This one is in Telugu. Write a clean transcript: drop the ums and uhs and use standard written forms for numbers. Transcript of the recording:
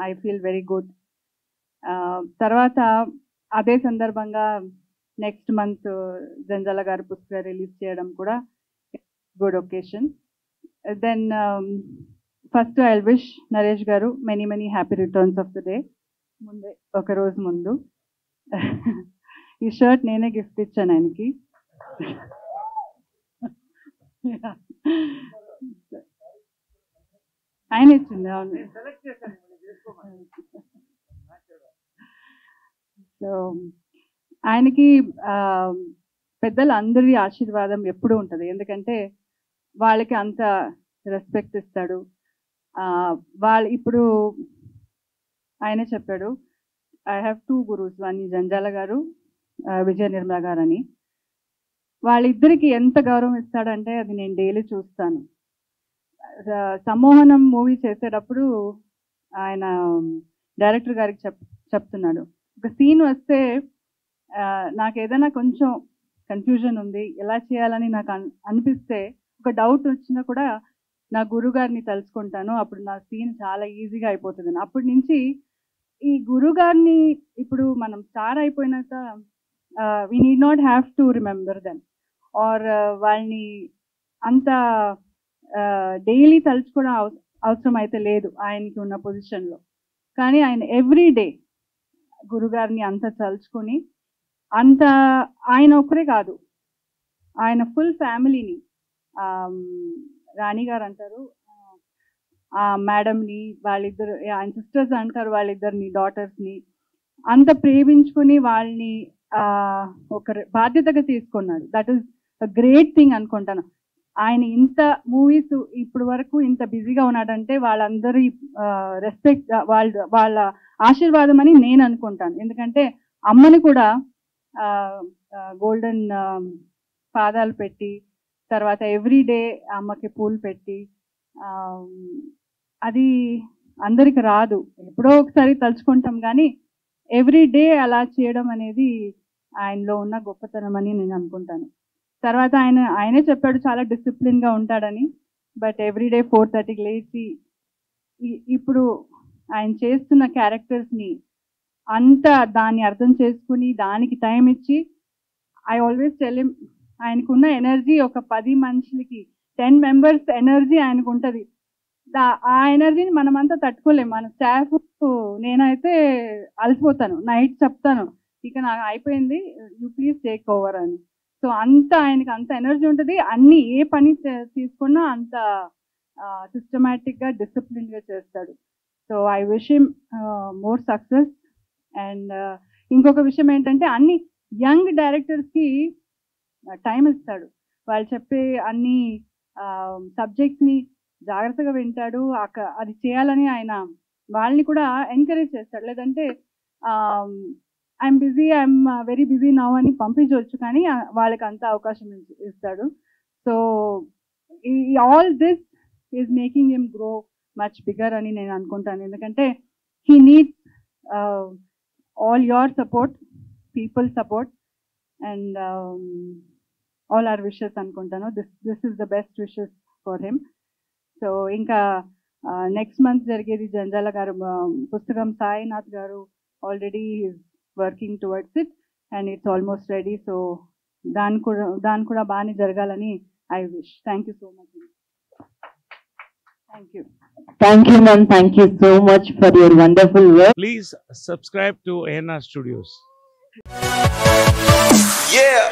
I feel very good. తర్వాత అదే సందర్భంగా నెక్స్ట్ మంత్ జంజాల గారి పుస్తకం రిలీజ్ చేయడం కూడా good occasion. Then first I wish Naresh garu many happy returns of the day. ముందే ఒక రోజు ముందు ఈ షర్ట్ నేనే గిఫ్ట్ ఇచ్చాను ఆయనకి. ఆయన ఇచ్చింది. అవును. సో ఆయనకి పెద్దలు అందరి ఆశీర్వాదం ఎప్పుడూ ఉంటుంది, ఎందుకంటే వాళ్ళకి అంత రెస్పెక్ట్ ఇస్తాడు. వాళ్ళు ఇప్పుడు ఆయనే చెప్పాడు, I have 2 gurus, one Janjala గారు, విజయ నిర్మల గారు అని. వాళ్ళిద్దరికి ఎంత గౌరవం ఇస్తాడంటే అది నేను డైలీ చూస్తాను. సమ్మోహనం మూవీ చేసేటప్పుడు ఆయన డైరెక్టర్ గారికి చెప్తున్నాడు, ఒక సీన్ వస్తే నాకు ఏదైనా కొంచెం కన్ఫ్యూజన్ ఉంది, ఎలా చేయాలని నాకు అనిపిస్తే, ఒక డౌట్ వచ్చినా కూడా నా గురుగారిని తలుచుకుంటాను, అప్పుడు నా సీన్ చాలా ఈజీగా అయిపోతుంది. అప్పటి నుంచి ఈ గురుగారిని ఇప్పుడు మనం స్టార్ అయిపోయినాక we need not have to remember them or వాళ్ళని అంత డైలీ తలుచుకోవడం అవసరం అయితే లేదు ఆయనకి ఉన్న పొజిషన్లో. కానీ ఆయన ఎవ్రీ డే గురుగారిని అంత తలుచుకొని, అంత ఆయన ఒక్కరే కాదు, ఆయన ఫుల్ ఫ్యామిలీని, రాణి గారు అంటారు మేడంని, వాళ్ళిద్దరు ఆయన సిస్టర్స్ అంటారు, వాళ్ళిద్దరిని డాటర్స్ని అంత ప్రేమించుకుని వాళ్ళని ఒక బాధ్యతగా తీసుకున్నాడు. That is a great thing అనుకుంటాను. ఆయన ఇంత మూవీస్ ఇప్పుడు వరకు ఇంత బిజీగా ఉన్నాడంటే వాళ్ళందరి రెస్పెక్ట్, వాళ్ళ ఆశీర్వాదం అని నేను అనుకుంటాను. ఎందుకంటే అమ్మని కూడా గోల్డెన్ పాదాలు పెట్టి, తర్వాత ఎవ్రీ డే అమ్మకి పూలు పెట్టి, అది అందరికి రాదు, ఎప్పుడో ఒకసారి తలుచుకుంటాం, కానీ ఎవ్రీ డే అలా చేయడం అనేది ఆయనలో ఉన్న గొప్పతనం అని నేను అనుకుంటాను. తర్వాత ఆయనే చెప్పాడు చాలా డిసిప్లిన్గా ఉంటాడని, బట్ ఎవ్రీడే 4:30కి లేచి ఇప్పుడు ఆయన చేస్తున్న క్యారెక్టర్స్ని అంతా దాన్ని అర్థం చేసుకుని దానికి టైం ఇచ్చి, ఐ ఆల్వేస్ టెల్ హిమ్, ఆయనకున్న ఎనర్జీ ఒక 10 మనుషులకి 10 మెంబర్స్ ఎనర్జీ ఆయనకు ఉంటుంది. ఆ ఎనర్జీని మనమంతా తట్టుకోలేము. మన స్టాఫ్, నేనైతే అలసిపోతాను, నైట్ చెప్తాను ఇక నాకు అయిపోయింది, యూ ప్లీజ్ టేక్ ఓవర్ అని. సో ఆయనకి అంత ఎనర్జీ ఉంటుంది, అన్ని ఏ పని తీసుకున్నా అంత సిస్టమేటిక్గా డిసిప్లిన్గా చేస్తాడు. So I wish him more success. And ఇంకొక విషయం ఏంటంటే, అన్ని యంగ్ డైరెక్టర్స్కి టైం ఇస్తాడు. వాళ్ళు చెప్పే అన్ని సబ్జెక్ట్స్ని జాగ్రత్తగా వింటాడు, అది చేయాలని ఆయన వాళ్ళని కూడా ఎంకరేజ్ చేస్తాడు. లేదంటే I'm busy, I'm very busy now అని పంపించవచ్చు, కానీ వాళ్ళకి అంత అవకాశం ఇస్తాడు. So all this is making him grow much bigger అని నేను అనుకుంటాను. ఎందుకంటే he needs all your support, people support, and all our wishes అనుకుంటాను. This is the best wishes for him. So ఇంకా నెక్స్ట్ మంత్ జరిగేది జంజాల గారు పుస్తకం, Sainath garu already is working towards it and it's almost ready. So దాని కూడా బాగానే జరగాలని I wish. Thank you so much. Thank you. Thank you, ma'am. Thank you so much for your wonderful work. Please subscribe to ANR Studios. Yeah.